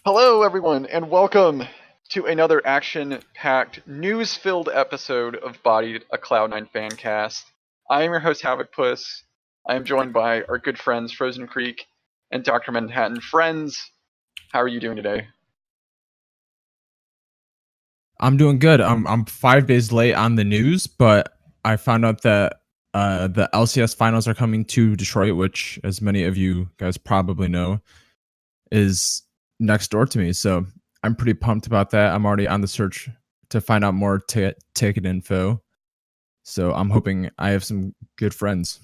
Hello, everyone, and welcome to another action-packed, news-filled episode of Bodied, a Cloud9 fan cast. I am your host, Havocpuss. I am joined by our good friends, Frozen Creek and Dr. Manhattan. Friends, how are you doing today? I'm doing good. I'm 5 days late on the news, but I found out that the LCS finals are coming to Detroit, which, as many of you guys probably know, is next door to me. So I'm pretty pumped about that. I'm already on the search to find out more ticket info. So I'm hoping I have some good friends.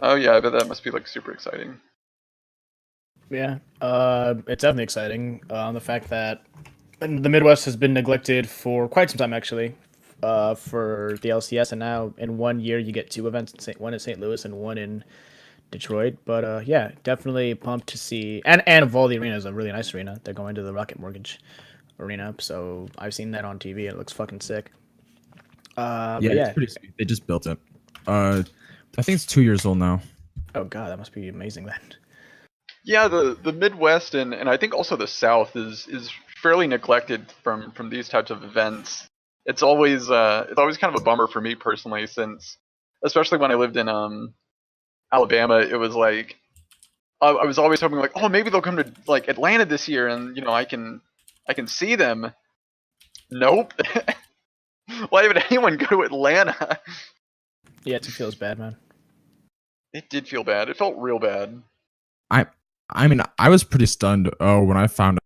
Oh yeah, I bet that must be like super exciting. Yeah, it's definitely exciting. The fact that the Midwest has been neglected for quite some time, actually, for the LCS, and now in 1 year you get two events: one in St. Louis and one in Detroit. But yeah, definitely pumped to see. And Voldy Arena is a really nice arena. They're going to the Rocket Mortgage Arena, so I've seen that on TV. It looks fucking sick. Yeah, But it's yeah. pretty sweet. They just built it. I think it's 2 years old now. Oh god, that must be amazing then. Yeah, the Midwest and I think also the South is fairly neglected from these types of events. It's always kind of a bummer for me personally, since especially when I lived in Alabama, it was like I was always hoping like, oh, maybe they'll come to like Atlanta this year, and I can see them. Nope. Why would anyone go to Atlanta? Yeah, it feels bad, man. It did feel bad. It felt real bad. I I mean, I was pretty stunned when I found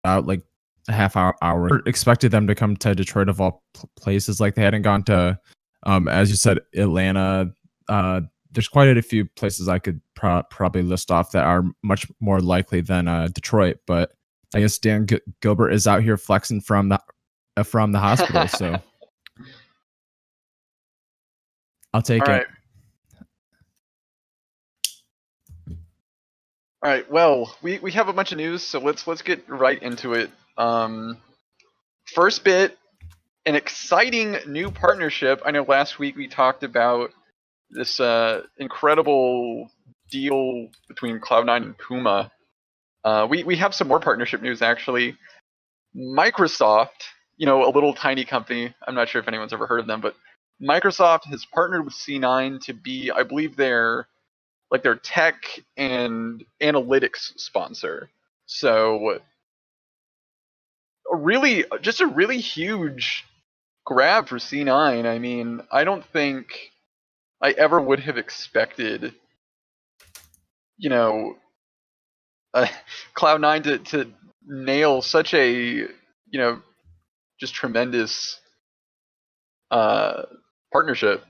out like a half hour. Expected them to come to Detroit of all places. Like they hadn't gone to, as you said, Atlanta. There's quite a few places I could probably list off that are much more likely than Detroit. But I guess Dan Gilbert is out here flexing from the hospital, so I'll take All it. right. All right. Well, we have a bunch of news, so let's get right into it. First bit, an exciting new partnership. I know last week we talked about this incredible deal between Cloud9 and Puma. We have some more partnership news actually. Microsoft, a little tiny company. I'm not sure if anyone's ever heard of them, but Microsoft has partnered with C9 to be, I believe, their tech and analytics sponsor. So just a really huge grab for C9. I mean, I don't think I ever would have expected, you know, Cloud9 to nail such a, just tremendous partnership.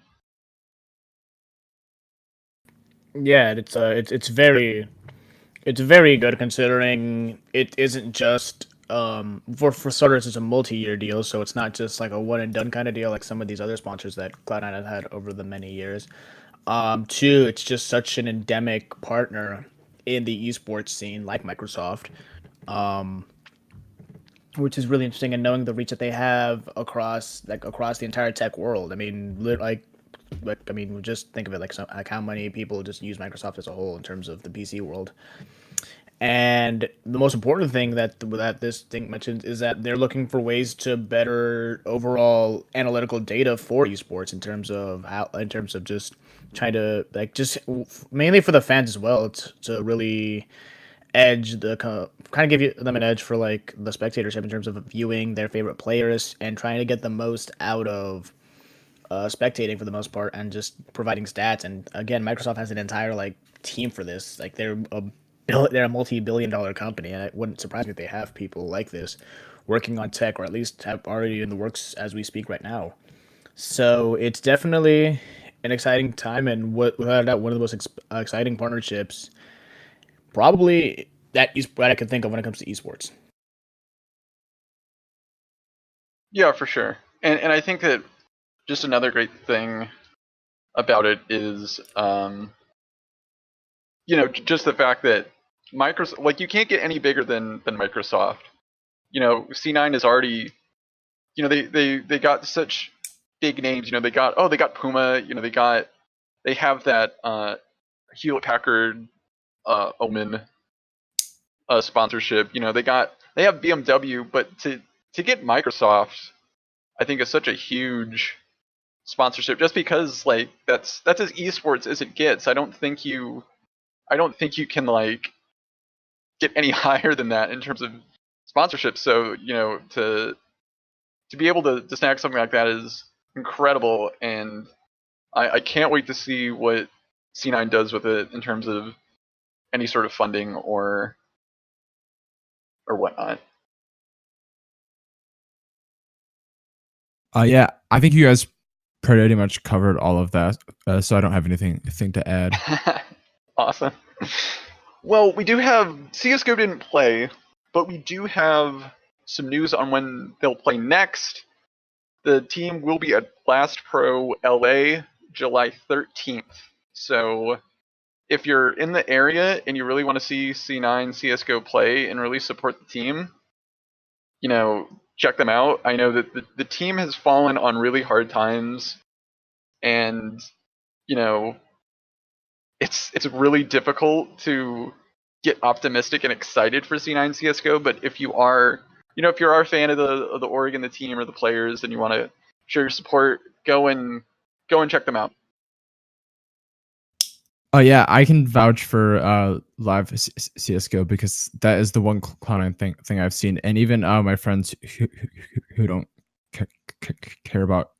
Yeah, it's very good considering it isn't just for starters it's a multi-year deal, so it's not just like a one and done kind of deal like some of these other sponsors that Cloud9 has had over the many years. Two, it's just such an endemic partner in the esports scene like Microsoft, um, which is really interesting, and knowing the reach that they have across the entire tech world. I mean, just think of it like how many people just use Microsoft as a whole in terms of the PC world. And the most important thing that this thing mentions is that they're looking for ways to better overall analytical data for esports in terms of just trying to like just mainly for the fans as well to really kind of give them an edge for like the spectatorship in terms of viewing their favorite players and trying to get the most out of spectating for the most part and just providing stats. And again, Microsoft has an entire like team for this. Like they're a multi-billion-dollar company, and it wouldn't surprise me if they have people like this working on tech, or at least have already in the works as we speak right now. So it's definitely an exciting time, and without a doubt, one of the most exciting partnerships, probably that I can think of when it comes to esports. Yeah, for sure. And I think that just another great thing about it is, just the fact that Microsoft, like, you can't get any bigger than Microsoft. C9 is already, they got such big names. They got Puma. They have that Hewlett Packard Omen. sponsorship. You know, they have BMW, but to get Microsoft, I think is such a huge sponsorship, just because like that's as esports as it gets. I don't think you can like get any higher than that in terms of sponsorship. So, you know, to be able to snag something like that is incredible, and I can't wait to see what C9 does with it in terms of any sort of funding or whatnot. Yeah, I think you guys pretty much covered all of that, so I don't have anything to add. Awesome. Well, we do have CS:GO didn't play, but we do have some news on when they'll play next. The team will be at Blast Pro LA July 13th. So if you're in the area and you really want to see C9 CS:GO play and really support the team, you know, check them out. I know that the team has fallen on really hard times, and you know, it's really difficult to get optimistic and excited for C9 CS:GO. But if you are, you know, if you're a fan of the Oregon, the team or the players, and you want to show your support, go and check them out. Oh yeah, I can vouch for live CS:GO because that is the one Cloud9 thing I've seen, and even my friends who don't care about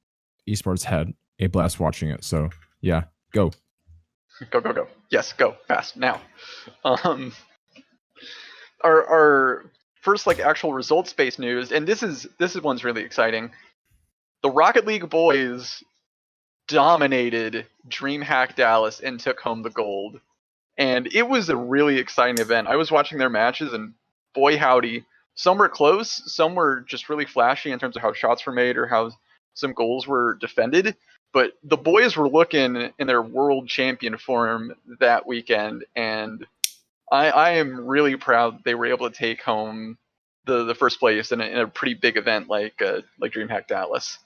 esports had a blast watching it. So yeah, go. Go. Yes, go fast now. Our first like actual results based news, and this one's really exciting. The Rocket League boys dominated DreamHack Dallas and took home the gold. And it was a really exciting event. I was watching their matches, and boy howdy, some were close, some were just really flashy in terms of how shots were made or how some goals were defended. But the boys were looking in their world champion form that weekend, and I am really proud they were able to take home the first place in a pretty big event like DreamHack Dallas.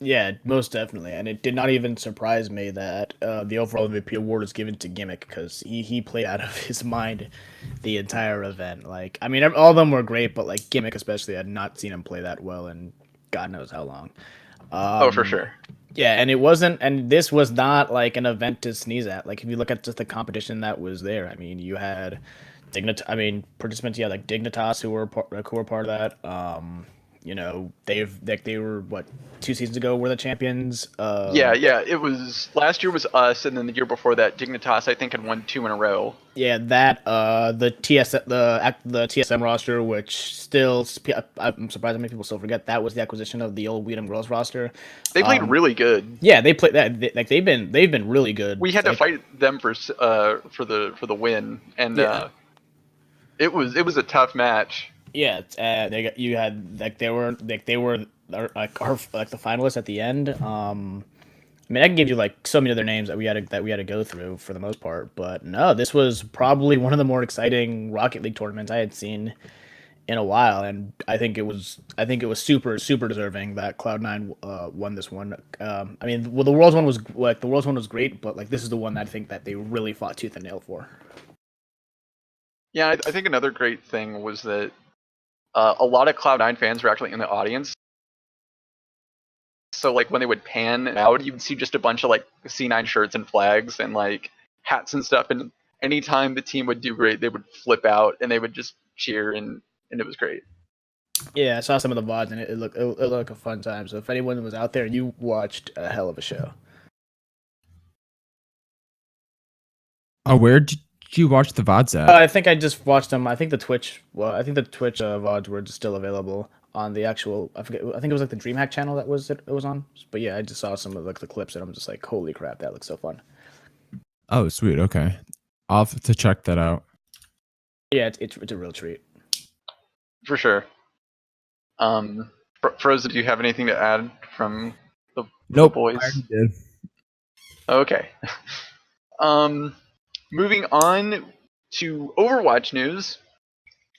Yeah, most definitely, and it did not even surprise me that the overall MVP award was given to Gimmick, because he played out of his mind the entire event. Like, I mean, all of them were great, but like Gimmick especially, I had not seen him play that well in God knows how long. Oh, for sure. Yeah, and it wasn't, and this was not like an event to sneeze at. Like, if you look at just the competition that was there, I mean, you had participants, yeah, like Dignitas who were part of that. You know, they were what, 2 seasons ago were the champions. Yeah. It was last year was us, and then the year before that, Dignitas I think had won 2 in a row. Yeah, that the TSM roster, which still I'm surprised how many people still forget, that was the acquisition of the old Weedham Girls roster. They played really good. Yeah, they played that. They've been really good. We had to fight them for the win, and Yeah. it was a tough match. Yeah, they were the finalists at the end. I mean, I can give you like so many other names that we had to go through for the most part, but no, this was probably one of the more exciting Rocket League tournaments I had seen in a while, and I think it was super deserving that Cloud9 won this one. I mean, well, the Worlds one was great, but like this is the one that I think that they really fought tooth and nail for. Yeah, I think another great thing was that a lot of Cloud9 fans were actually in the audience. So like when they would pan out, you would see just a bunch of like C9 shirts and flags and like hats and stuff. And anytime the team would do great, they would flip out and they would just cheer, and it was great. Yeah, I saw some of the VODs, and it looked like a fun time. So if anyone was out there, you watched a hell of a show. Where did you watch the VODs at? I think I just watched them. I think the Twitch VODs were just still available on the actual. I think it was like the DreamHack channel it was on. But yeah, I just saw some of like the clips, and I'm just like, holy crap, that looks so fun. Oh, sweet. Okay, I'll have to check that out. Yeah, it's a real treat. For sure. Frozen, do you have anything to add from the boys? I already did. Okay. Moving on to Overwatch news.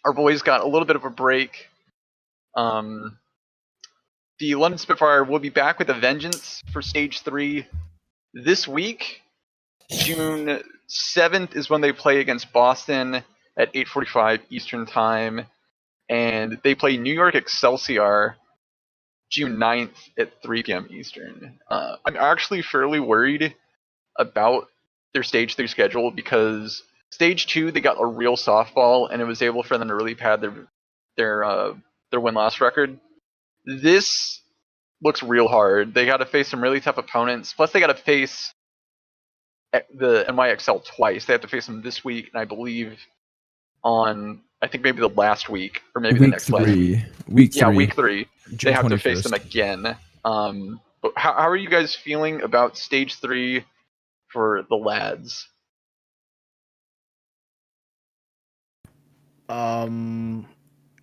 Our boys got a little bit of a break. The London Spitfire will be back with a vengeance for Stage 3 this week. June 7th is when they play against Boston. at 8:45 Eastern Time, and they play New York Excelsior June 9th at 3 p.m. Eastern. I'm actually fairly worried about their Stage 3 schedule because Stage 2 they got a real softball and it was able for them to really pad their win-loss record. This looks real hard. They got to face some really tough opponents. Plus, they got to face the NYXL twice. They have to face them this week, and I believe on I think maybe the last week or maybe the next last week. Week Yeah, 3. week 3. June They have 21st. to face them again. But how are you guys feeling about Stage 3 for the lads?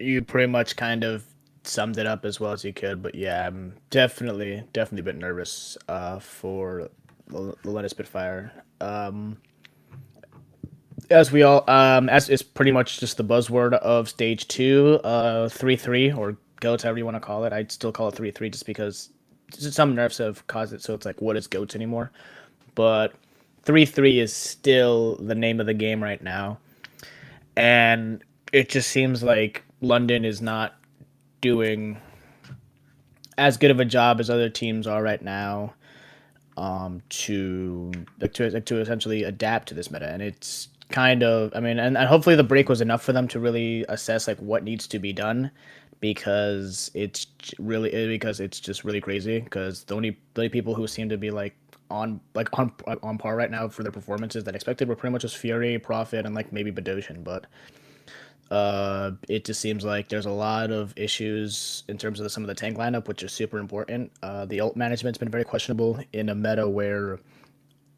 You pretty much kind of summed it up as well as you could, but yeah, I'm definitely a bit nervous for the Lenna Spitfire. As we all as is pretty much just the buzzword of Stage 2, 3-3 or GOATs, however you want to call it. I'd still call it 3-3 just because some nerfs have caused it, so it's like, what is GOATs anymore? But 3-3 is still the name of the game right now, and it just seems like London is not doing as good of a job as other teams are right now to essentially adapt to this meta. And it's kind of, I mean, and hopefully the break was enough for them to really assess like what needs to be done, because it's just really crazy, because the only people who seem to be on par right now for their performances that expected were pretty much just Fury, Prophet, and like maybe Badosian. But it just seems like there's a lot of issues in terms of some of the tank lineup, which is super important. The ult management's been very questionable in a meta where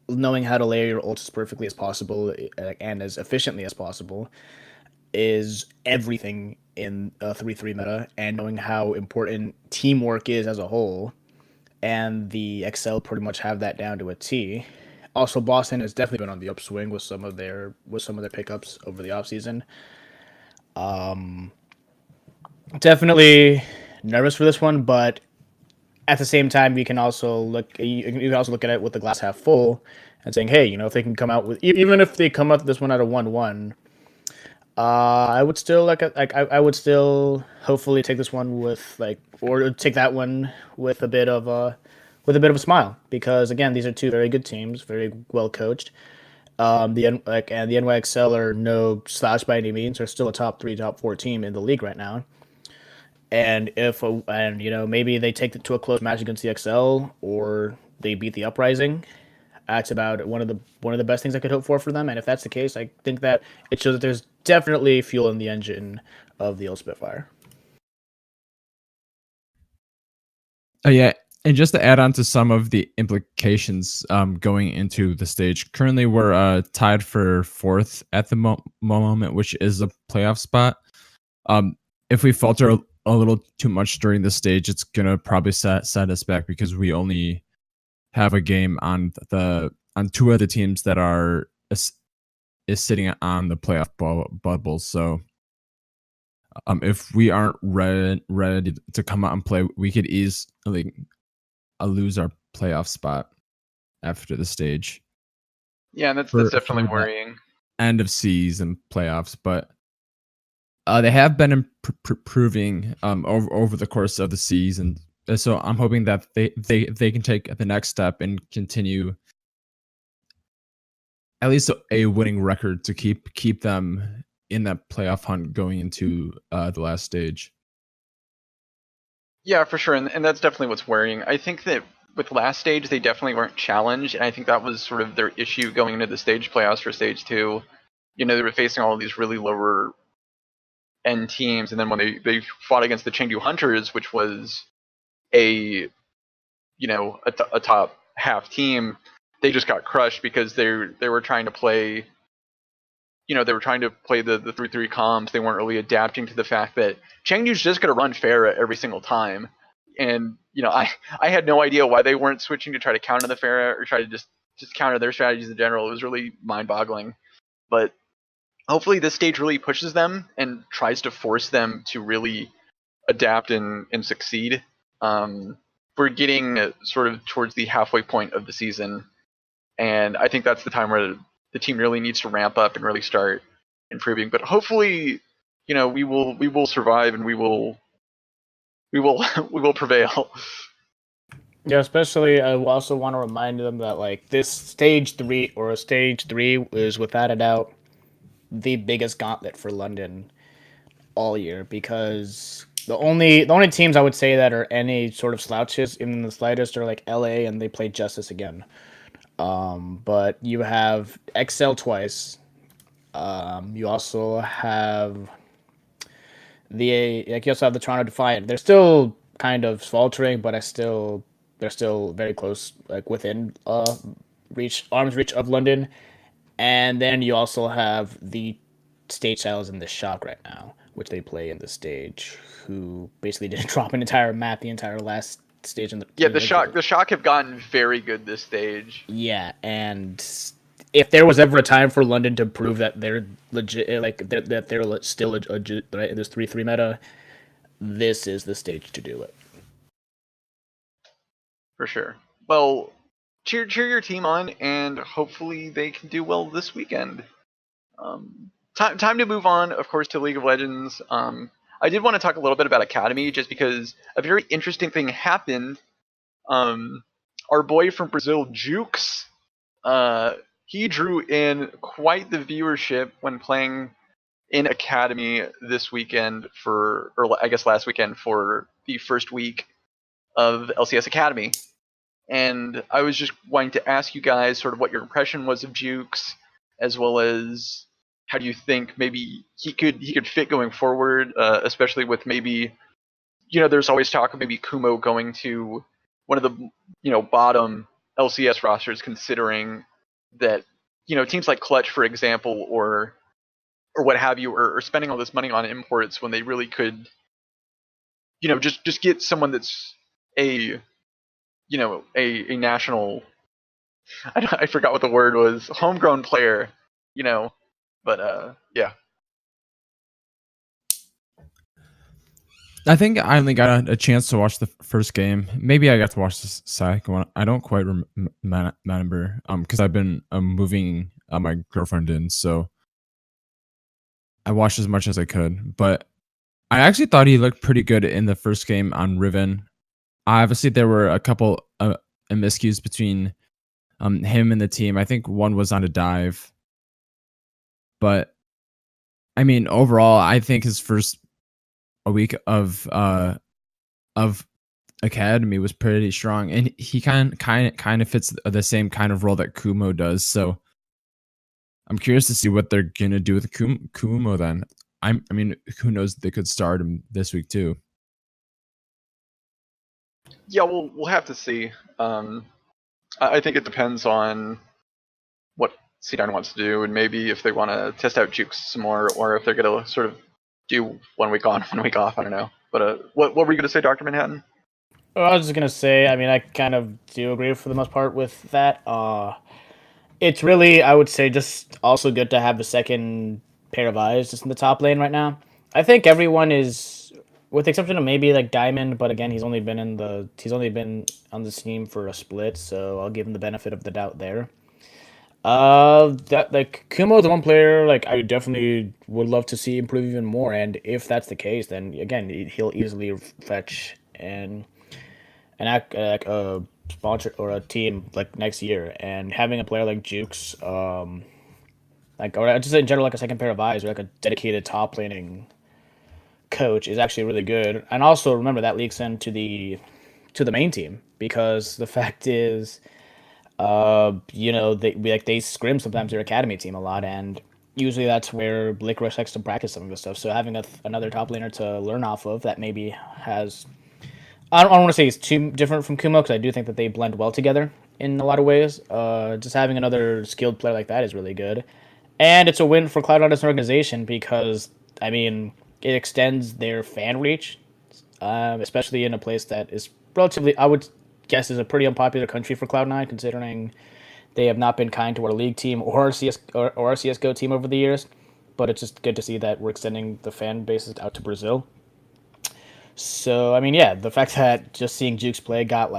knowing how to layer your ults as perfectly as possible and as efficiently as possible is everything in a 3-3 meta, and knowing how important teamwork is as a whole. And the Excel pretty much have that down to a T. Also, Boston has definitely been on the upswing with some of their pickups over the offseason. Definitely nervous for this one, but at the same time, you can also look at it with the glass half full and saying, hey, if they can come out with, even if they come out this one at a 1-1, I would still I would still hopefully take this one with or take that one with a bit of a smile, because again, these are two very good teams, very well coached. And the NYXL are no slouch by any means. They're still a top 3, top 4 team in the league right now. And maybe they take it to a close match against the XL, or they beat the Uprising. That's about one of the best things I could hope for them. And if that's the case, I think that it shows that there's definitely fuel in the engine of the old Spitfire. Yeah, and just to add on to some of the implications going into the stage, currently we're tied for 4th at the moment, which is a playoff spot. If we falter a little too much during the stage, it's gonna probably set us back, because we only have a game on 2 of the teams that is sitting on the playoff bubble. So if we aren't ready to come out and play, we could easily lose our playoff spot after the stage. Yeah, and that's definitely worrying. End of season playoffs, but they have been improving over the course of the season. So I'm hoping that they can take the next step and continue at least a winning record to keep them in that playoff hunt going into the last stage. Yeah, for sure, and that's definitely what's worrying. I think that with last stage, they definitely weren't challenged, and I think that was sort of their issue going into the stage playoffs for stage 2. They were facing all of these really lower end teams, and then when they fought against the Chengdu Hunters, which was a top half team, they just got crushed because they were trying to play the 3-3 comms. They weren't really adapting to the fact that Chengdu's just going to run Pharah every single time. And I had no idea why they weren't switching to try to counter the Pharah, or try to just counter their strategies in general. It was really mind-boggling. But hopefully this stage really pushes them and tries to force them to really adapt and succeed. We're getting sort of towards the halfway point of the season, and I think that's the time where the team really needs to ramp up and really start improving. But hopefully, we will survive and we will we will prevail. Yeah, especially I also want to remind them that like this stage three is without a doubt the biggest gauntlet for London all year, because the only teams I would say that are any sort of slouches in the slightest are like LA, and they play Justice again. But you have XL twice. You also have the Toronto Defiant. They're still kind of faltering, but they're still very close, like within arm's reach of London. And then you also have the stage styles in the Shock right now, which they play in the stage, who basically didn't drop an entire map the entire last stage in the Yeah, the Shock have gotten very good this stage. Yeah, and if there was ever a time for London to prove that they're legit, like that they're still legit right, in this 3-3 meta, this is the stage to do it. For sure. Well, cheer your team on, and hopefully they can do well this weekend. Time to move on, of course, to League of Legends. I did want to talk a little bit about Academy, just because a very interesting thing happened. Our boy from Brazil, Jukes, he drew in quite the viewership when playing in Academy this weekend or I guess last weekend for the first week of LCS Academy. And I was just wanting to ask you guys sort of what your impression was of Jukes, as well as how do you think maybe he could fit going forward, especially with maybe, there's always talk of maybe Kumo going to one of the, bottom LCS rosters, considering that, teams like Clutch, for example, or what have you, are spending all this money on imports when they really could, just get someone that's a national, I forgot what the word was, homegrown player, but yeah. I think I only got a chance to watch the first game. Maybe I got to watch the second one. I don't quite remember because I've been moving my girlfriend in, so I watched as much as I could. But I actually thought he looked pretty good in the first game on Riven. Obviously, there were a couple miscues between him and the team. I think one was on a dive, but I mean, overall, I think his first a week of Academy was pretty strong, and he kind of fits the same kind of role that Kumo does. So I'm curious to see what they're gonna do with Kumo then. I mean, who knows? They could start him this week too. Yeah, we'll have to see. I think it depends on what C9 wants to do, and maybe if they want to test out Jukes some more, or if they're gonna sort of do 1 week on, 1 week off. I don't know. But what were you gonna say, Dr. Manhattan? Well, I was just gonna say, I mean, I kind of do agree for the most part with that. It's really, I would say, just also good to have the second pair of eyes just in the top lane right now. I think everyone is, with the exception of maybe like Diamond, but again, he's only been on the team for a split, so I'll give him the benefit of the doubt there. That like Kumo, the one player like I definitely would love to see improve even more, and if that's the case, then again he'll easily fetch an act like a sponsor or a team like next year, and having a player like Jukes, like or just in general like a second pair of eyes or like a dedicated top laning coach is actually really good. And also remember that leaks into the main team, because the fact is, they scrim sometimes their academy team a lot, and usually that's where Licorice likes to practice some of the stuff. So having another top laner to learn off of that maybe has, I don't want to say it's too different from Kumo, because I do think that they blend well together in a lot of ways. Just having another skilled player like that is really good, and it's a win for Cloud9 as an organization, because I mean it extends their fan reach, especially in a place that is relatively, I would guess, is a pretty unpopular country for Cloud9, considering they have not been kind to our league team or our CS:GO team over the years. But it's just good to see that we're extending the fan bases out to Brazil. So I mean, yeah, the fact that just seeing Jukes play got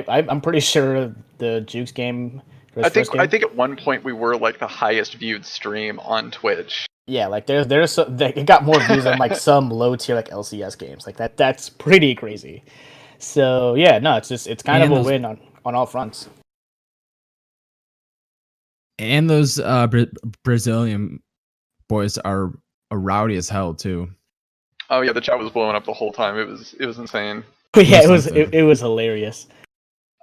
I'm pretty sure the Jukes game. I think at one point we were like the highest viewed stream on Twitch. Yeah, like it got more views than like some low tier like LCS games. Like that's pretty crazy. So yeah, no, it's kind of And a those win on all fronts. and those Brazilian boys are rowdy as hell too. Oh yeah, the chat was blowing up the whole time. It was insane. But yeah, That's it was something. it was hilarious.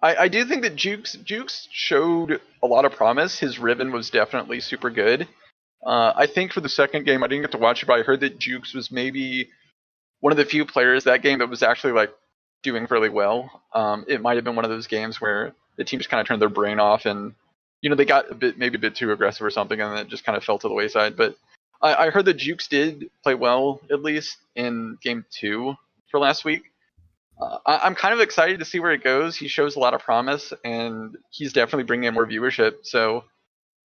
I do think that Jukes showed a lot of promise. His Riven was definitely super good. I think for the second game, I didn't get to watch it, but I heard that Jukes was maybe one of the few players that game that was actually like doing really well. It might have been one of those games where the team just kind of turned their brain off and they got maybe a bit too aggressive or something, and then it just kind of fell to the wayside. But I heard that Jukes did play well, at least in game 2 for last week. I'm kind of excited to see where it goes. He shows a lot of promise, and he's definitely bringing in more viewership. So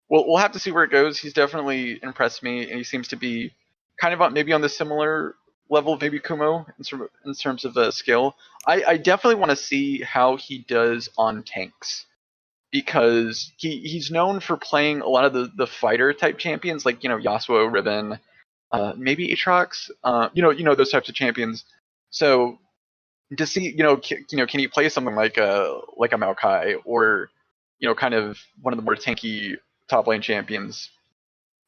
we'll have to see where it goes. He's definitely impressed me, and he seems to be kind of maybe on the similar level of maybe Kumo in terms of skill. I definitely want to see how he does on tanks, because he's known for playing a lot of the fighter type champions like Yasuo, Riven, maybe Aatrox, those types of champions. So to see, can he play something like a Maokai, or kind of one of the more tanky top lane champions?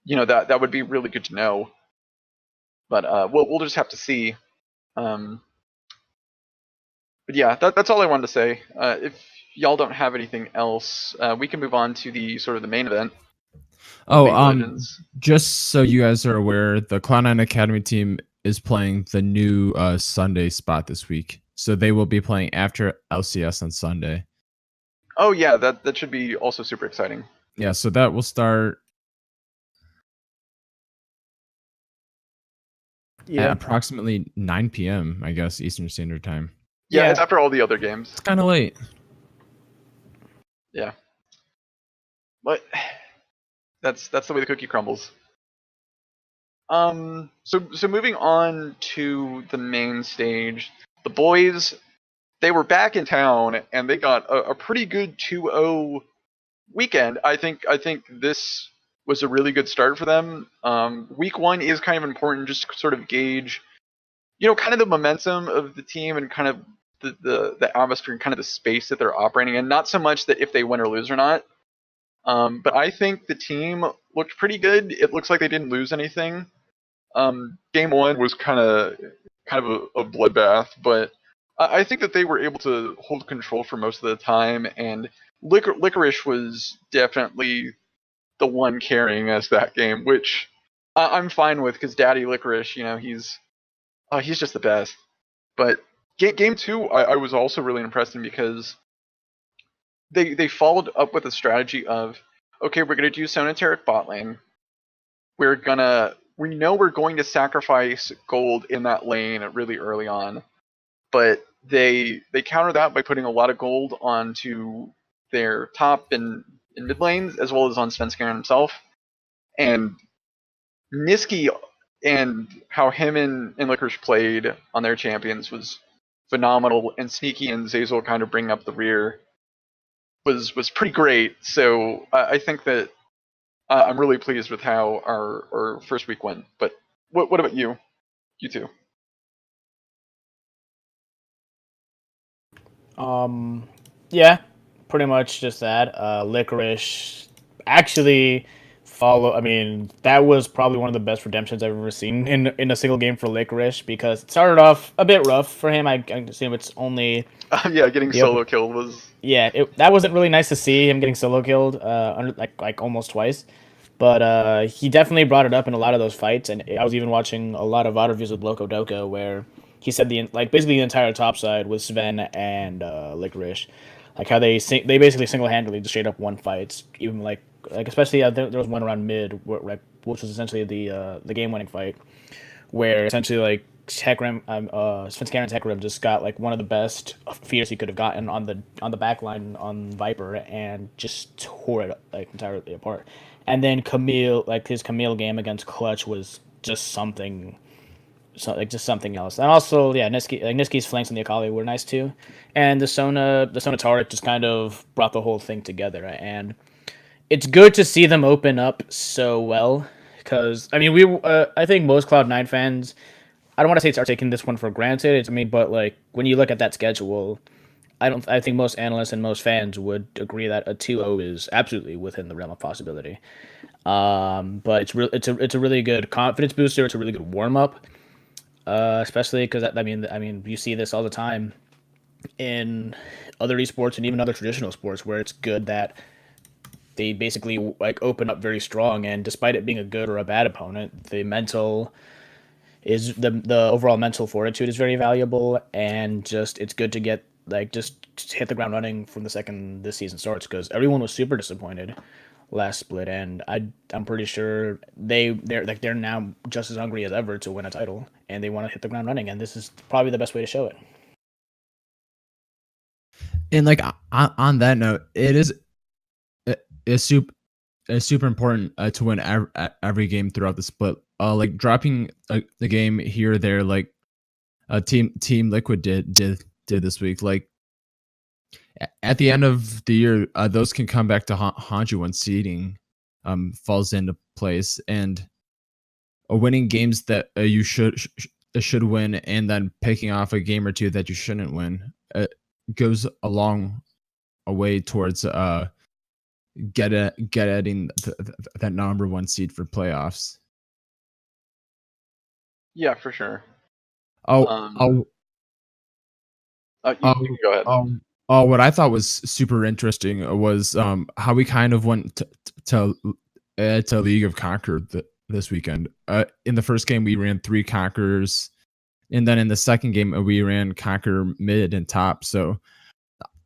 That would be really good to know. But we'll just have to see. But yeah, that's all I wanted to say. If y'all don't have anything else, we can move on to the sort of the main event. Oh, League of Legends. just so you guys are aware, the Cloud9 Academy team is playing the new Sunday spot this week. So they will be playing after LCS on Sunday. Oh yeah, that should be also super exciting. Yeah, so that will start at approximately 9 p.m., I guess, Eastern Standard Time. Yeah, it's after all the other games. It's kind of late. Yeah. But that's the way the cookie crumbles. So moving on to the main stage, the boys, they were back in town and they got a pretty good 2-0 weekend. I think this was a really good start for them. Week 1 is kind of important just to sort of gauge, kind of the momentum of the team and kind of the atmosphere and kind of the space that they're operating in. Not so much that if they win or lose or not. But I think the team looked pretty good. It looks like they didn't lose anything. Game 1 was kind of a bloodbath, but I think that they were able to hold control for most of the time, and Licorice was definitely the one carrying us that game, which I'm fine with, because Daddy Licorice, he's just the best. But game 2, I was also really impressed in, because they followed up with a strategy of, okay, we're gonna do Sonateric bot lane. We know we're going to sacrifice gold in that lane really early on, but they counter that by putting a lot of gold onto their top and mid lanes, as well as on Svenskeren himself. And Niski and how him and Licorice played on their champions was phenomenal, and Sneaky and Zazel kind of bring up the rear was pretty great. So I think that I'm really pleased with how our first week went. But what about you? You two? Yeah, pretty much just that. Licorice actually I mean, that was probably one of the best redemptions I've ever seen in a single game for Licorice, because it started off a bit rough for him. I assume it's only Yeah, getting solo killed was. Yeah, that wasn't really nice to see him getting solo killed, like almost twice. But he definitely brought it up in a lot of those fights, and I was even watching a lot of interviews with Loco Doco where he said basically the entire top side was Sven and Licorice, like how they basically single handedly just straight up won fights, even like especially there was one around mid which was essentially the game winning fight, where essentially like Hecarim, Svenskaren's Hecarim just got like one of the best fears he could have gotten on the back line on Viper, and just tore it like entirely apart. And then Camille, like his Camille game against Clutch was just something, just something else. And also, yeah, Niski's flanks on the Akali were nice too, and the Sona Taric just kind of brought the whole thing together. And it's good to see them open up so well, because I mean I think most Cloud9 fans, I don't want to say are taking this one for granted. But like when you look at that schedule, I think most analysts and most fans would agree that a 2-0 is absolutely within the realm of possibility. But it's a really good confidence booster. It's a really good warm up, especially because I mean you see this all the time in other esports and even other traditional sports where it's good that they basically like open up very strong, and despite it being a good or a bad opponent, the overall mental fortitude is very valuable, and just it's good to get like just hit the ground running from the second this season starts, because everyone was super disappointed last split, and I'm pretty sure they're now just as hungry as ever to win a title, and they want to hit the ground running, and this is probably the best way to show it. And like on that note, it's super important to win every game throughout the split. Like dropping the game here or there, like Team Liquid did this week. Like at the end of the year, those can come back to haunt you when seeding falls into place, and winning games that you should win, and then picking off a game or two that you shouldn't win goes a long way towards getting that number one seed for playoffs. Yeah, for sure. Oh, You go ahead. What I thought was super interesting was how we kind of went to League of Conquer this weekend. In the first game, we ran 3 Conquerors, and then in the second game, we ran Conquer mid and top. So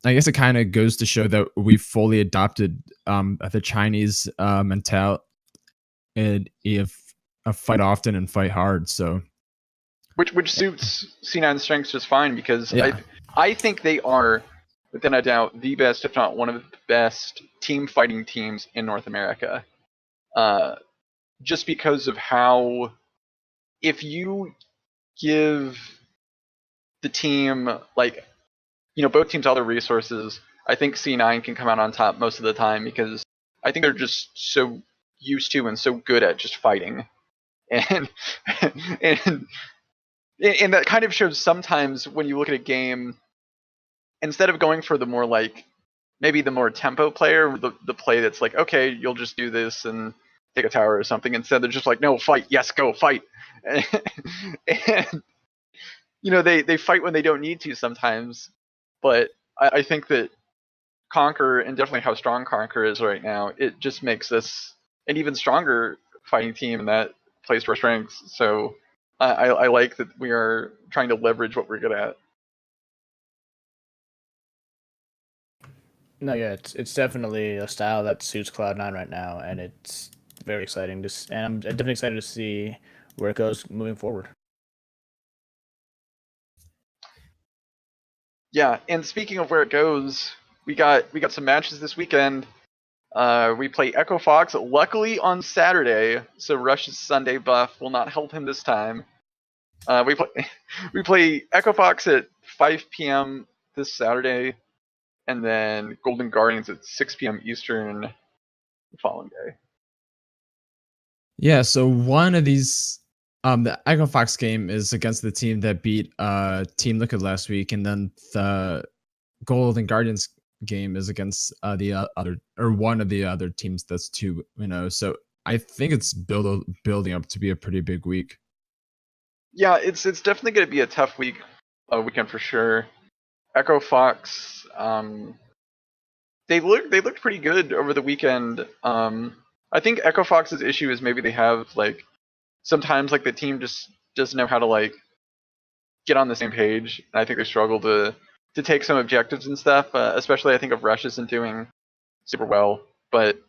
I guess it kind of goes to show that we fully adopted the Chinese mentality of fight often and fight hard. So Which suits C9's strengths just fine, because yeah. I think they are, within a doubt, the best, if not one of the best, team fighting teams in North America. Just because of how, if you give the team, like, both teams all their resources, I think C9 can come out on top most of the time, because I think they're just so used to and so good at just fighting. And and that kind of shows sometimes when you look at a game, instead of going for the more like, maybe the more tempo player, the play that's like, okay, you'll just do this and take a tower or something. Instead, they're just like, no, fight, yes, go, fight. And they fight when they don't need to sometimes. But I think that Conquer, and definitely how strong Conquer is right now, it just makes us an even stronger fighting team, and that plays to our strengths. So I like that we are trying to leverage what we're good at. No, yeah, it's definitely a style that suits Cloud9 right now, and it's very exciting. And I'm definitely excited to see where it goes moving forward. Yeah, and speaking of where it goes, we got some matches this weekend. We play Echo Fox, luckily on Saturday, so Rush's Sunday buff will not help him this time. We play Echo Fox at 5 p.m. this Saturday, and then Golden Guardians at 6 p.m. Eastern the following day. Yeah, so one of these, the Echo Fox game is against the team that beat Team Liquid last week, and then the Golden Guardians game is against the other, or one of the other teams that's 2-0. So I think it's building up to be a pretty big week. Yeah, it's definitely going to be a tough weekend for sure. Echo Fox, they looked pretty good over the weekend. I think Echo Fox's issue is maybe they have like, sometimes like the team just doesn't know how to like get on the same page, and I think they struggle to take some objectives and stuff. Especially I think if Rush isn't doing super well, but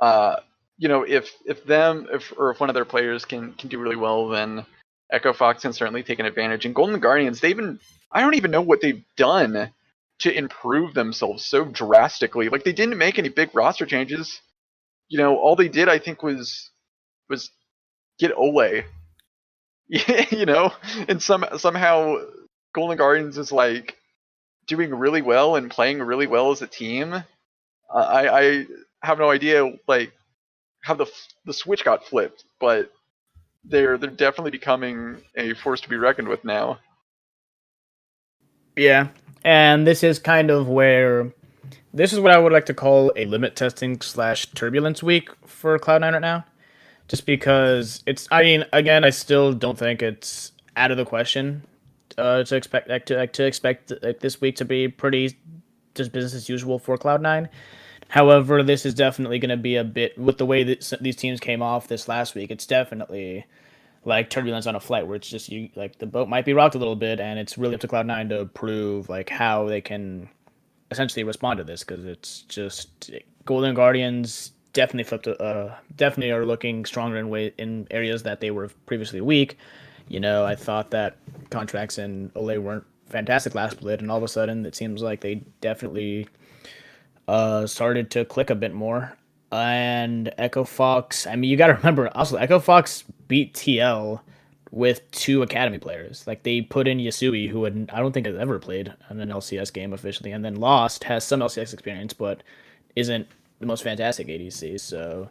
if one of their players can do really well, then Echo Fox can certainly take an advantage. And Golden Guardians, I don't even know what they've done to improve themselves so drastically. Like, they didn't make any big roster changes. All they did, I think, was get Ole. And somehow Golden Guardians is like doing really well and playing really well as a team. I have no idea like how the switch got flipped, but they're definitely becoming a force to be reckoned with now. Yeah, and this is kind of where this is what I would like to call a limit testing slash turbulence week for Cloud9 right now. Just because it's, I mean, again, I still don't think it's out of the question to expect to expect this week to be pretty just business as usual for Cloud9. However, this is definitely going to be a bit with the way that these teams came off this last week. It's definitely like turbulence on a flight where it's just you like the boat might be rocked a little bit, and it's really up to Cloud9 to prove like how they can essentially respond to this because it's just Golden Guardians definitely definitely are looking stronger in areas that they were previously weak. You know, I thought that contracts and Olay weren't fantastic last split, and all of a sudden it seems like they definitely started to click a bit more. And Echo Fox, I mean, you got to remember also Echo Fox beat TL with 2 academy players. Like they put in Yasui, who I don't think has ever played in an LCS game officially, and then lost, has some LCS experience, but isn't the most fantastic ADC. So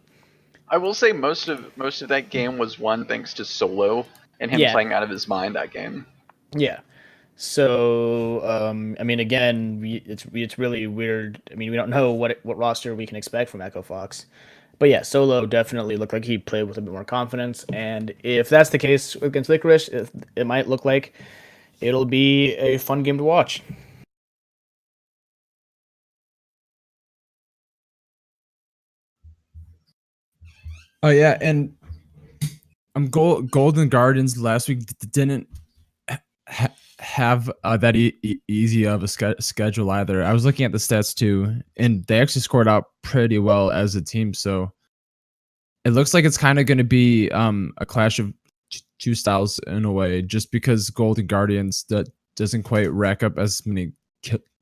I will say most of that game was won thanks to Solo and him yeah, playing out of his mind that game. yeah. So I mean, again, it's really weird. I mean, we don't know what roster we can expect from Echo Fox. But yeah, Solo definitely looked like he played with a bit more confidence, and if that's the case against Licorice, it might look like it'll be a fun game to watch. Oh yeah, and Golden Gardens last week didn't have that easy of a schedule either. I was looking at the stats too, and they actually scored out pretty well as a team. So it looks like it's kind of going to be a clash of two styles in a way, just because Golden Guardians that doesn't quite rack up as many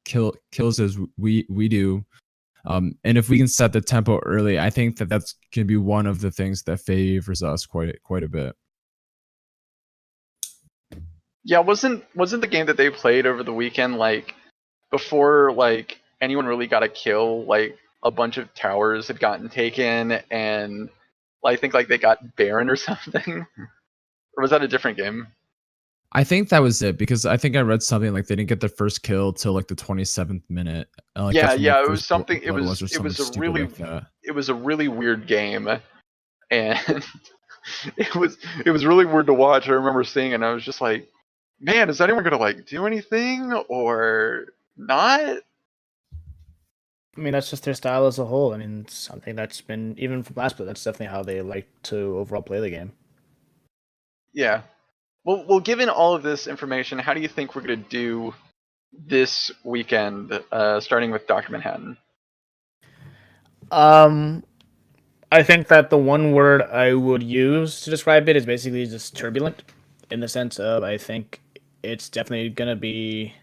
kills as we do. And if we can set the tempo early, I think that that's going to be one of the things that favors us quite a bit. Yeah, wasn't the game that they played over the weekend like before like anyone really got a kill, like a bunch of towers had gotten taken and I think like they got Baron or something? Or was that a different game? I think that was it because I think I read something like they didn't get their first kill till like the 27th minute. Like yeah, that's when the it was first something. blood was, or something stupid like that. It was a really weird game, and it was really weird to watch. I remember seeing it, and I was just like, man, is anyone gonna like do anything or not? I mean, that's just their style as a whole. I mean, it's something that's been even from last split. That's definitely how they like to overall play the game. Yeah. Well, given all of this information, how do you think we're gonna do this weekend? Starting with Dr. Manhattan. I think that the one word I would use to describe it is basically just turbulent, in the sense of I think it's definitely gonna be.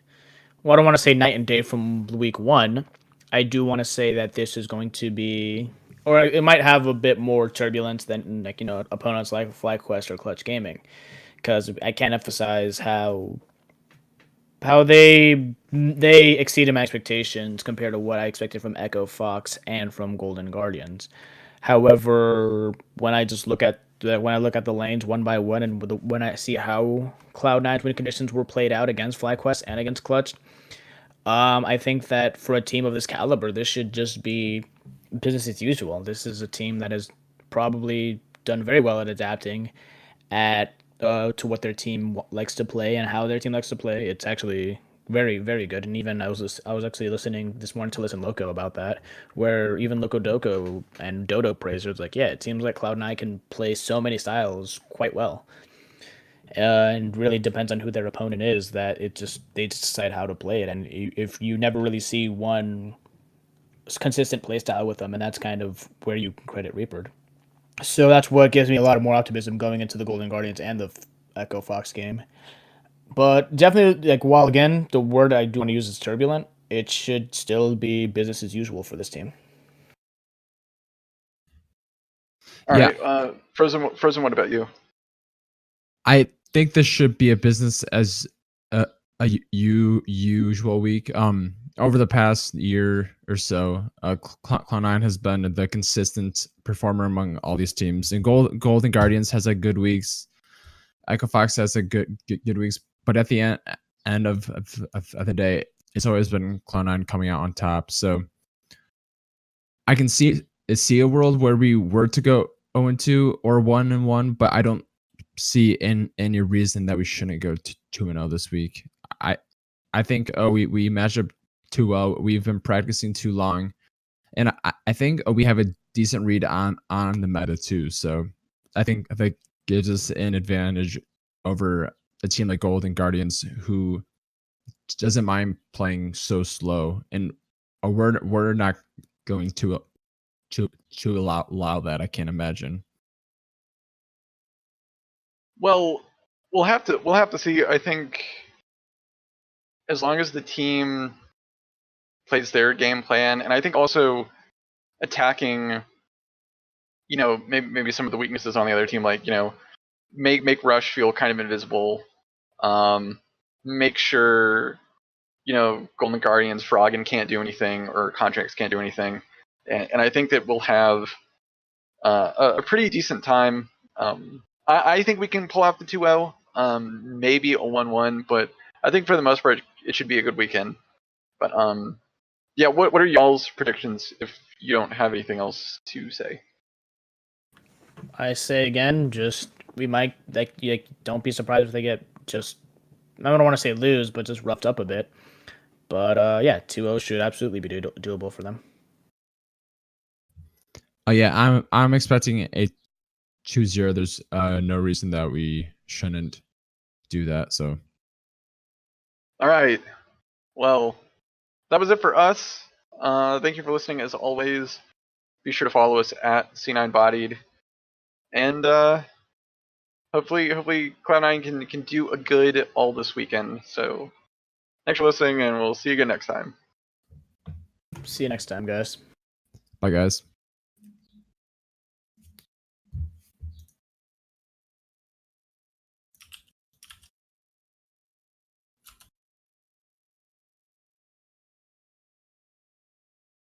Well, I don't want to say night and day from week one. I do want to say that this is going to be, or it might have a bit more turbulence than like opponents like FlyQuest or Clutch Gaming, because I can't emphasize how they exceeded my expectations compared to what I expected from Echo Fox and from Golden Guardians. However, when I look at the lanes one by one, and when I see how Cloud9's win conditions were played out against FlyQuest and against Clutch, I think that for a team of this caliber, this should just be business as usual. This is a team that has probably done very well at adapting at to what their team likes to play and how their team likes to play. It's actually very, very good. And even I was actually listening this morning to Listen Loco about that, where even Loco Doco and Dodo praisers like, yeah, it seems like Cloud9 can play so many styles quite well. And really depends on who their opponent is that they just decide how to play it. And if you never really see one consistent play style with them, and that's kind of where you can credit Reaper. So that's what gives me a lot of more optimism going into the Golden Guardians and the Echo Fox game. But definitely, like, while again, the word I do want to use is turbulent, it should still be business as usual for this team. All right, Frozen. What about you? I think this should be a business as a usual week. over the past year or so, Cloud9 has been the consistent performer among all these teams. And Golden Guardians has a good weeks. Echo Fox has a good weeks, but at the end of the day, it's always been Cloud9 coming out on top. So I can see a world where we were to go 0-2 or 1-1, but I don't see any reason that we shouldn't go 2-0 this week. I think we match up too well. We've been practicing too long, and I think we have a decent read on the meta too. So I think that gives us an advantage over a team like Golden Guardians, who doesn't mind playing so slow, and we're not going to allow that. I can't imagine. Well, we'll have to see. I think as long as the team plays their game plan, and I think also attacking, maybe some of the weaknesses on the other team, like make Rush feel kind of invisible. Make sure Golden Guardians, Froggen can't do anything, or Contracts can't do anything, and I think that we'll have a pretty decent time. I think we can pull off the 2-0, maybe a 1-1, but I think for the most part it should be a good weekend. But yeah, what are y'all's predictions if you don't have anything else to say? I say again, we might don't be surprised if they get I don't want to say lose, but just roughed up a bit. But yeah, 2-0 should absolutely be doable for them. Yeah, I'm expecting a 2-0. There's no reason that we shouldn't do that. So, all right. Well, that was it for us. Thank you for listening. As always, be sure to follow us at C9 Bodied, and hopefully Cloud9 can do a good all this weekend. So, thanks for listening, and we'll see you again next time. See you next time, guys. bye, guys.